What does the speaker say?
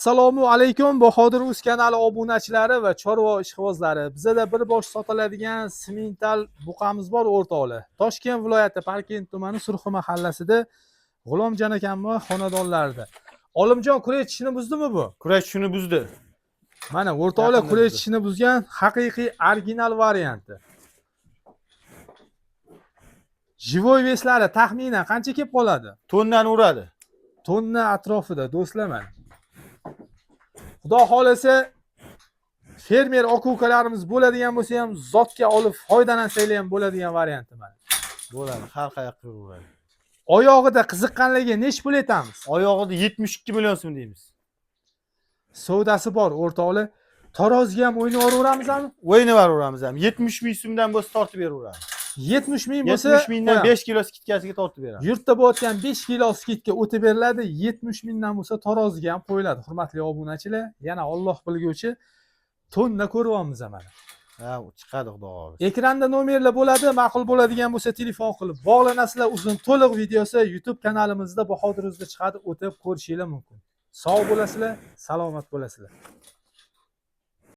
Assalomu alaykum Bahodir Uz kanali obunachilari va chorva ishqibozlari. Bizda bir bosh sotiladigan simental buqamiz bor o'rtoqlar. Toshkent viloyati Parkent tumani Surxi mahallasida G'ulomjon akamning xonadonlarida. Olimjon kuray tishini buzdimi bu? Kuray tishini buzdi. Mana o'rtoqlar kuray tishini buzgan haqiqiy original varianti. Jivoy veslari taxminan qancha kelib qoladi? Tonnani uradi. Tonna atrofida do'stlar mana. Xudo xolasa fermer aka-ukalarimiz bo'ladigan bo'lsa ham zotga olib foydalansanglar ham bo'ladigan varianti mana. Bo'ladi, har qayoqqa uradi. Oyog'ida qiziqqanligiga nech pul aytamiz? Oyog'ida 72 million so'm deymiz. Savdasi bor o'rtoqlar. Taroziga ham o'ynab yuboramizmi? O'ynab yuboramiz ham. 70 ming so'mdan bo'lsa tortib beraveramiz. 70 ming bo'lsa 70 mingdan 5 kilo skitkasiga tortib beramiz. Yurtda bo'layotgan 5 kilo skitka o'tib beriladi, 70 mingdan bo'lsa taroziga ham qo'yiladi. Hurmatli obunachilar, yana Alloh bilguvchi tonna ko'ryapmiz mana. Ha, chiqadi xudo xohlasa. Ekranda nomerlar bo'ladi, ma'qul bo'ladigan bo'lsa telefon qilib bog'lanasizlar. Uzun to'liq videosi YouTube kanalimizda Bahodir Uzda chiqadi, o'tib ko'rishingiz mumkin. Sog' bo'lasizlar, salomat bo'lasizlar.